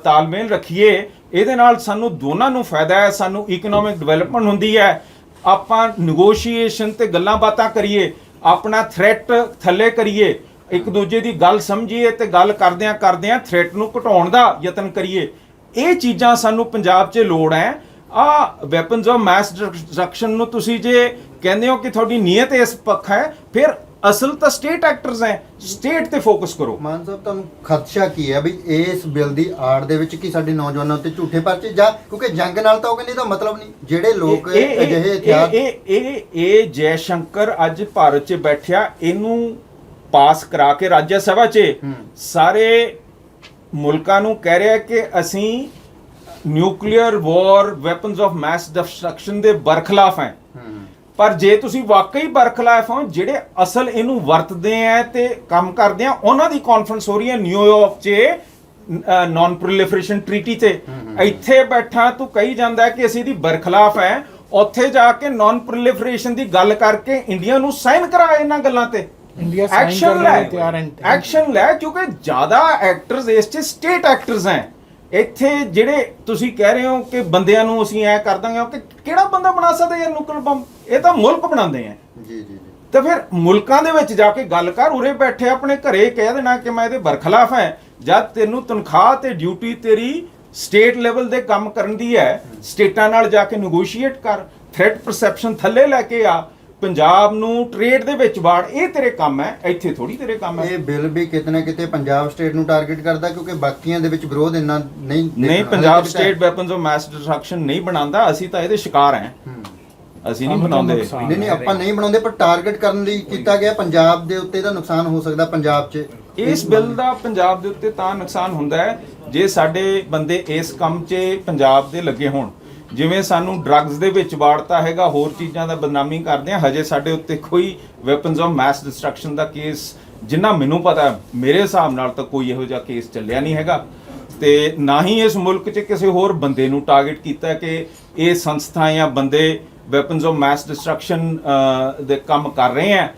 ਤਾਲਮੇਲ ਰੱਖੀਏ। ਇਹਦੇ ਨਾਲ ਸਾਨੂੰ ਦੋਨਾਂ ਨੂੰ ਫਾਇਦਾ ਹੈ, ਸਾਨੂੰ ਇਕਨੋਮਿਕ ਡਿਵੈਲਪਮੈਂਟ ਹੁੰਦੀ ਹੈ। ਆਪਾਂ ਨੈਗੋਸ਼ੀਏਸ਼ਨ ਤੇ ਗੱਲਾਂ ਬਾਤਾਂ ਕਰੀਏ, ਆਪਣਾ ਥ੍ਰੈਟ ਥੱਲੇ ਕਰੀਏ, ਇੱਕ ਦੂਜੇ ਦੀ ਗੱਲ ਸਮਝੀਏ ਤੇ ਗੱਲ ਕਰਦਿਆਂ ਥ੍ਰੈਟ ਨੂੰ ਘਟਾਉਣ ਦਾ ਯਤਨ ਕਰੀਏ। ਇਹ ਚੀਜ਼ਾਂ ਸਾਨੂੰ ਪੰਜਾਬ 'ਚ ਲੋੜ ਹੈ। ਆ ਵੈਪਨਸ ਆਫ ਮੈਸ ਡਿਸਟਰਕਸ਼ਨ ਨੂੰ ਤੁਸੀਂ ਜੇ ਕਹਿੰਦੇ ਹੋ ਕਿ ਤੁਹਾਡੀ ਨੀਅਤ ਇਸ ਪੱਖ ਹੈ, ਫਿਰ ਅਸਲ ਤਾਂ ਸਟੇਟ ਐਕਟਰਸ ਹੈ, ਸਟੇਟ ਤੇ ਫੋਕਸ ਕਰੋ। ਮਾਨ ਸਾਹਿਬ, ਤੁਹਾਨੂੰ ਖਦਸ਼ਾ ਕੀ ਹੈ ਵੀ ਇਸ ਬਿੱਲ ਦੀ ਆੜ ਦੇ ਵਿੱਚ ਕੀ ਸਾਡੇ ਨੌਜਵਾਨਾਂ ਉੱਤੇ ਝੂਠੇ ਪਰਚੇ, ਜਾਂ ਕਿਉਂਕਿ ਜੰਗ ਨਾਲ ਤਾਂ ਉਹ ਕਹਿੰਦੇ ਇਹਦਾ ਮਤਲਬ ਨਹੀਂ, ਜਿਹੜੇ ਲੋਕ ਅਜਿਹੇ ਹਥਿਆਰ ਇਹ ਜੈ ਸ਼ੰਕਰ ਅੱਜ ਭਾਰਤ 'ਚ ਬੈਠਿਆ, ਇਹਨੂੰ ਪਾਸ ਕਰਾ ਕੇ ਰਾਜ ਸਭਾ 'ਚ ਸਾਰੇ ਮੁਲਕਾਂ ਨੂੰ ਕਹਿ ਰਿਹਾ ਕਿ ਅਸੀਂ nuclear war, weapons of mass destruction ਦੇ ਬਰਖਲਾਫ ਹੈ। ਪਰ ਜੇ ਤੁਸੀਂ ਵਾਕਈ ਬਰਖਲਾਫ ਹੋ, ਜਿਹੜੇ ਅਸਲ ਇਹਨੂੰ ਵਰਤਦੇ ਆ ਤੇ ਕੰਮ ਕਰਦੇ ਆ, ਉਹਨਾਂ ਦੀ ਕਾਨਫਰੰਸ ਹੋ ਰਹੀ ਹੈ ਨਿਊਯਾਰਕ 'ਚ ਨਾਨ ਪ੍ਰੋਲੀਫਰੇਸ਼ਨ ਟ੍ਰੀਟੀ ਤੇ। ਇੱਥੇ ਬੈਠਾ ਤੂੰ ਕਹੀ ਜਾਂਦਾ ਕਿ ਅਸੀਂ ਇਹਦੀ ਬਰਖਲਾਫ ਹੈ, ਉੱਥੇ ਜਾ ਕੇ ਨਾਨ ਪ੍ਰੋਲੀਫਰੇਸ਼ਨ ਦੀ ਗੱਲ ਕਰਕੇ ਇੰਡੀਆ ਨੂੰ ਸਾਈਨ ਕਰਾ ਇਹਨਾਂ ਗੱਲਾਂ ਤੇ। ਇੰਡੀਆ ਐਕਸ਼ਨ ਲੈ, ਕਿਉਂਕਿ ਜ਼ਿਆਦਾ ਐਕਟਰਸ ਇਸ 'ਚ ਸਟੇਟ ਐਕਟਰਸ ਹੈ। ਇੱਥੇ ਜਿਹੜੇ ਤੁਸੀਂ ਕਹਿ ਰਹੇ ਹੋ ਕਿ ਬੰਦਿਆਂ ਨੂੰ ਅਸੀਂ ਐ ਕਰ ਦਾਂਗੇ, ਕਿ ਕਿਹੜਾ ਬੰਦਾ ਬਣਾ ਸਕਦਾ ਯਾਰ ਨਿਊਕਲੀਅਰ ਬੰਬ? ਇਹ ਤਾਂ ਮੁਲਕ ਬਣਾਉਂਦੇ ਆ। ਜੀ ਤਾਂ ਫਿਰ ਮੁਲਕਾਂ ਦੇ ਵਿੱਚ ਜਾ ਕੇ ਗੱਲ ਕਰ। ਉਰੇ ਬੈਠੇ ਆਪਣੇ ਘਰੇ ਕਹਿ ਦੇਣਾ ਕਿ ਮੈਂ ਇਹਦੇ ਬਰਖਲਾਫ ਹੈ, ਜਦ ਤੈਨੂੰ ਤਨਖਾਹ ਤੇ ਡਿਊਟੀ ਤੇਰੀ ਸਟੇਟ ਲੈਵਲ ਦੇ ਕੰਮ ਕਰਨ ਦੀ ਹੈ, ਸਟੇਟਾਂ ਨਾਲ ਜਾ ਕੇ ਨੈਗੋਸ਼ੀਏਟ ਕਰ, ਥ੍ਰੈਟ ਪਰਸੈਪਸ਼ਨ ਥੱਲੇ ਲੈ ਕੇ ਆ, ਪੰਜਾਬ ਨੂੰ ਟ੍ਰੇਡ ਦੇ ਵਿੱਚ ਵਾੜ, ਇਹ ਤੇਰੇ ਕੰਮ ਹੈ, ਇੱਥੇ ਥੋੜੀ ਤੇਰੇ ਕੰਮ ਹੈ। ਇਹ ਬਿੱਲ ਵੀ ਕਿਤੇ ਨਾ ਕਿਤੇ ਪੰਜਾਬ ਸਟੇਟ ਨੂੰ ਟਾਰਗੇਟ ਕਰਦਾ, ਕਿਉਂਕਿ ਬਾਕੀਆਂ ਦੇ ਵਿੱਚ ਵਿਰੋਧ ਇੰਨਾ ਨਹੀਂ। Punjab state weapons of mass destruction ਨਹੀਂ ਬਣਾਉਂਦਾ, ਅਸੀਂ ਤਾਂ ਇਹਦੇ ਸ਼ਿਕਾਰ ਹਾਂ। ਅਸੀਂ ਨਹੀਂ ਬਣਾਉਂਦੇ। ਨਹੀਂ ਆਪਾਂ ਨਹੀਂ ਬਣਾਉਂਦੇ, ਪਰ ਟਾਰਗੇਟ ਕਰਨ ਲਈ ਕੀਤਾ ਗਿਆ। ਪੰਜਾਬ ਦੇ ਉੱਤੇ ਇਹਦਾ ਨੁਕਸਾਨ ਹੋ ਸਕਦਾ ਪੰਜਾਬ 'ਚ। ਇਸ ਬਿੱਲ ਦਾ ਪੰਜਾਬ ਦੇ ਉੱਤੇ ਤਾਂ ਨੁਕਸਾਨ ਹੁੰਦਾ ਹੈ ਜੇ ਸਾਡੇ ਬੰਦੇ ਇਸ ਕੰਮ 'ਚ ਪੰਜਾਬ ਦੇ ਲੱਗੇ ਹੋਣ। ਜਿਵੇਂ ਸਾਨੂੰ ਡਰੱਗਸ ਦੇ ਵਿੱਚ ਵਾੜਤਾ ਹੈਗਾ, ਹੋਰ ਚੀਜ਼ਾਂ ਦਾ ਬਦਨਾਮੀ ਕਰਦੇ ਆ, ਹਜੇ ਸਾਡੇ ਉੱਤੇ ਕੋਈ weapons of mass destruction the case ਜਿੰਨਾ ਮੈਨੂੰ ਪਤਾ ਮੇਰੇ ਹਿਸਾਬ ਨਾਲ ਤਾਂ ਕੋਈ ਇਹੋ ਜਿਹਾ ਕੇਸ ਚੱਲਿਆ ਨਹੀਂ ਹੈਗਾ ਤੇ ਨਾ ਹੀ ਇਸ ਮੁਲਕ 'ਚ ਕਿਸੇ ਹੋਰ ਬੰਦੇ ਨੂੰ ਟਾਰਗੇਟ ਕੀਤਾ ਕਿ ਇਹ ਸੰਸਥਾ ਜਾਂ ਬੰਦੇ ਵੈਪਨਸ ਆਫ ਮੈਸ ਡਿਸਟਰਕਸ਼ਨ ਦੇ ਕੰਮ ਕਰ ਰਹੇ ਆ।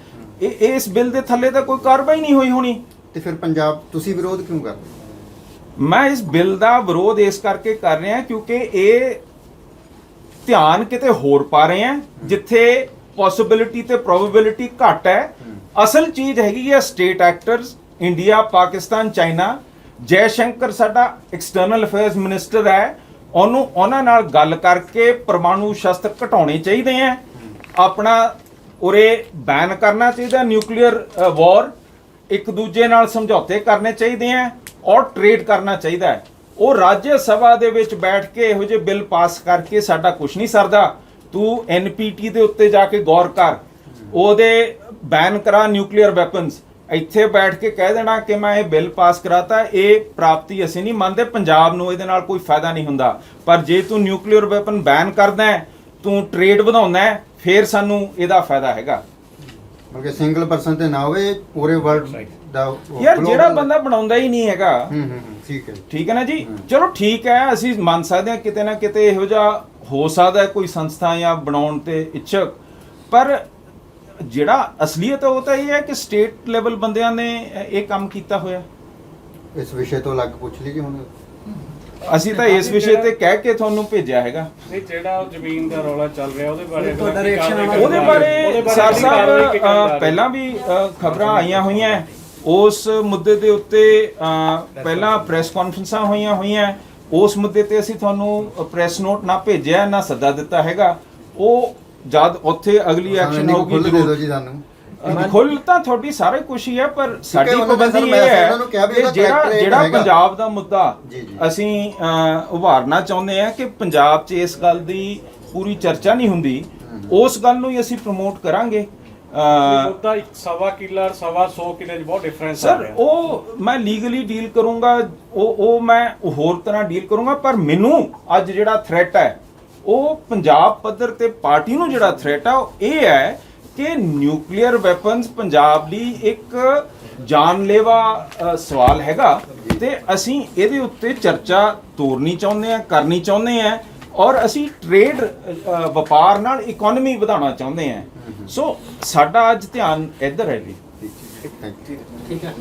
ਇਹ ਇਸ ਬਿੱਲ ਦੇ ਥੱਲੇ ਤਾਂ ਕੋਈ ਕਾਰਵਾਈ ਨਹੀਂ ਹੋਈ ਹੋਣੀ। ਤੇ ਫਿਰ ਪੰਜਾਬ ਤੁਸੀਂ ਵਿਰੋਧ ਕਿਉਂ ਕਰਦੇ ਹੋ? ਮੈਂ ਇਸ ਬਿੱਲ ਦਾ ਵਿਰੋਧ ਇਸ ਕਰਕੇ ਕਰ ਰਿਹਾ ਕਿਉਂਕਿ ਇਹ ਧਿਆਨ ਕਿਤੇ ਹੋਰ ਪਾ ਰਹੇ ਆ ਜਿੱਥੇ ਪੋਸਿਬਿਲਿਟੀ ਤੇ ਪ੍ਰੋਬੇਬਿਲਿਟੀ ਘੱਟ ਹੈ। ਅਸਲ ਚੀਜ਼ ਹੈਗੀ ਹੈ state actors, India, Pakistan, China. Jaishankar ਸਾਡਾ ਐਕਸਟਰਨਲ ਅਫੇਅਰਸ ਮਿਨਿਸਟਰ ਹੈ, ਉਹਨਾਂ ਨਾਲ ਗੱਲ ਕਰਕੇ ਪਰਮਾਣੂ ਸ਼ਸਤਰ ਘਟਾਉਣੇ ਚਾਹੀਦੇ ਆ, ਆਪਣਾ ਉਰੇ ਬੈਨ ਕਰਨਾ ਚਾਹੀਦਾ ਨਿਊਕਲੀਅਰ ਵਾਰ, ਇੱਕ ਦੂਜੇ ਨਾਲ ਸਮਝੌਤੇ ਕਰਨੇ ਚਾਹੀਦੇ ਆ ਔਰ ਟ੍ਰੇਡ ਕਰਨਾ ਚਾਹੀਦਾ ਹੈ। ਉਹ ਰਾਜ ਸਭਾ ਦੇ ਵਿੱਚ ਬੈਠ ਕੇ ਇਹੋ ਜਿਹੇ ਬਿੱਲ ਪਾਸ ਕਰਕੇ ਸਾਡਾ ਕੁਝ ਨਹੀਂ ਸਰਦਾ। ਤੂੰ ਐਨਪੀਟੀ ਦੇ ਉੱਤੇ ਜਾ ਕੇ ਗੌਰ ਕਰ, ਉਹਦੇ ਬੈਨ ਕਰਾ ਨਿਊਕਲੀਅਰ ਵੈਪਨਸ। ਇੱਥੇ ਬੈਠ ਕੇ ਕਹਿ ਦੇਣਾ ਕਿ ਮੈਂ ਇਹ ਬਿੱਲ ਪਾਸ ਕਰਾਤਾ, ਇਹ ਪ੍ਰਾਪਤੀ ਅਸੀਂ ਨਹੀਂ ਮੰਨਦੇ, ਪੰਜਾਬ ਨੂੰ ਇਹਦੇ ਨਾਲ ਕੋਈ ਫਾਇਦਾ ਨਹੀਂ ਹੁੰਦਾ। ਪਰ ਜੇ ਤੂੰ ਨਿਊਕਲੀਅਰ ਵੈਪਨ ਬੈਨ ਕਰਦਾ ਹੈ, ਤੂੰ ਟ੍ਰੇਡ ਵਧਾਉਂਦਾ ਹੈ, ਫਿਰ ਸਾਨੂੰ ਇਹਦਾ ਫਾਇਦਾ ਹੈਗਾ। ਮਤਲਬ ਸਿੰਗਲ ਪਰਸਨ ਤੇ ਨਾ ਹੋਵੇ, ਪੂਰੇ ਵਰਲਡ ਦਾ ਯਾਰ ਜਿਹੜਾ ਬੰਦਾ ਬਣਾਉਂਦਾ ਹੀ ਨਹੀਂ ਹੈਗਾ। ਠੀਕ ਹੈ, ਠੀਕ ਹੈ ਨਾ ਜੀ। ਚਲੋ ਠੀਕ ਹੈ, ਅਸੀਂ ਮੰਨ ਸਕਦੇ ਹਾਂ ਕਿਤੇ ਨਾ ਕਿਤੇ ਇਹੋ ਜਿਹਾ ਹੋ ਸਕਦਾ ਹੈ ਕੋਈ ਸੰਸਥਾ ਜਾਂ ਬਣਾਉਣ ਤੇ ਇੱਛਕ, ਪਰ ਜਿਹੜਾ ਅਸਲੀਅਤ ਹੈ ਉਹ ਤਾਂ ਇਹ ਹੈ ਕਿ ਸਟੇਟ ਲੈਵਲ ਬੰਦਿਆਂ ਨੇ ਇਹ ਕੰਮ ਕੀਤਾ ਹੋਇਆ। ਇਸ ਵਿਸ਼ੇ ਤੋਂ ਅਲੱਗ ਪੁੱਛ ਲਈ ਜੀ ਹੁਣ ਅਸੀਂ ਤਾਂ ਇਸ ਵਿਸ਼ੇ ਤੇ ਕਹਿ ਕੇ ਤੁਹਾਨੂੰ ਭੇਜਿਆ ਹੈਗਾ। ਨਹੀਂ, ਜਿਹੜਾ ਉਹ ਜ਼ਮੀਨ ਦਾ ਰੌਲਾ ਚੱਲ ਰਿਹਾ ਉਹਦੇ ਬਾਰੇ ਤੁਹਾਡਾ reaction ਆਉਣਾ ਉਹਦੇ ਬਾਰੇ ਸਰ ਸਾਹਿਬ ਪਹਿਲਾਂ ਵੀ ਖਬਰਾਂ ਆਈਆਂ ਹੋਈਆਂ ਉਸ ਮੁੱਦੇ ਦੇ ਉੱਤੇ। ਪਹਿਲਾਂ ਪ੍ਰੈਸ ਕਾਨਫਰੰਸਾਂ ਹੋਈਆਂ ਉਸ ਮੁੱਦੇ ਤੇ ਅਸੀਂ ਤੁਹਾਨੂੰ ਪ੍ਰੈਸ ਨੋਟ ਨਾ ਭੇਜਿਆ ਨਾ ਸੱਦਾ ਦਿੱਤਾ ਹੈਗਾ। ਉਹ ਜਦ ਉੱਥੇ ਅਗਲੀ ਐਕਸ਼ਨ ਹੋਊਗੀ ਦੇ ਦਿਓ ਜੀ ਸਾਨੂੰ। ਖੁੱਲ ਤਾਂ ਤੁਹਾਡੀ ਸਾਰੇ ਕੁਛ ਹੀ ਹੈ, ਪਰ ਸਾਡੀ ਉਹਨਾਂ ਨੇ ਪਾਬੰਦੀ ਸਰ ਇਹ ਹੈ ਉਹਨਾਂ ਨੂੰ ਕਿਹਾ ਵੀ ਕਿ ਉਹਦਾ ਜਿਹੜਾ correctorate ਜਿਹੜਾ ਹੈਗਾ। ਪੰਜਾਬ ਦਾ ਮੁੱਦਾ ਜੀ, ਜੀ। ਅਸੀਂ ਉਭਾਰਨਾ ਚਾਹੁੰਦੇ ਹਾਂ ਕਿ ਪੰਜਾਬ 'ਚ ਇਸ ਗੱਲ ਦੀ ਪੂਰੀ ਚਰਚਾ ਨਹੀਂ ਹੁੰਦੀ, ਉਸ ਗੱਲ ਨੂੰ ਹੀ ਅਸੀਂ ਪ੍ਰਮੋਟ ਕਰਾਂਗੇ। ਉਹਦਾ 1.25 ਕਿੱਲਾ 1.25 ਕਿੱਲੇ 'ਚ ਬਹੁਤ ਡਿਫਰੈਂਸ ਆ ਸਰ ਰਿਹਾ। ਉਹ ਮੈਂ ਲੀਗਲੀ ਡੀਲ ਕਰੂੰਗਾ, ਉਹ ਮੈਂ ਹੋਰ ਤਰ੍ਹਾਂ ਡੀਲ ਕਰੂੰਗਾ, ਪਰ ਮੈਨੂੰ ਅੱਜ ਜਿਹੜਾ ਥ੍ਰੈਟ ਹੈ ਉਹ ਪੰਜਾਬ ਪੱਧਰ ਤੇ ਪਾਰਟੀ ਨੂੰ ਜਿਹੜਾ ਥ੍ਰੈਟ ਹੈ ਉਹ ਇਹ ਹੈ ਕਿ ਨਿਊਕਲੀਅਰ ਵੈਪਨਸ ਪੰਜਾਬ ਲਈ ਇੱਕ ਜਾਨਲੇਵਾ ਸਵਾਲ ਹੈਗਾ ਤੇ ਅਸੀਂ ਇਹਦੇ ਉੱਤੇ ਚਰਚਾ ਤੋਰਨੀ ਚਾਹੁੰਦੇ ਹਾਂ, ਕਰਨੀ ਚਾਹੁੰਦੇ ਹਾਂ ਔਰ ਅਸੀਂ ਟ੍ਰੇਡ ਵਪਾਰ ਨਾਲ ਇਕਨੋਮੀ ਵਧਾਉਣਾ ਚਾਹੁੰਦੇ ਹਾਂ। ਸੋ ਸਾਡਾ ਅੱਜ ਧਿਆਨ ਇੱਧਰ ਹੈ ਜੀ। ਠੀਕ ਹੈ। ਠੀਕ ਹੈ।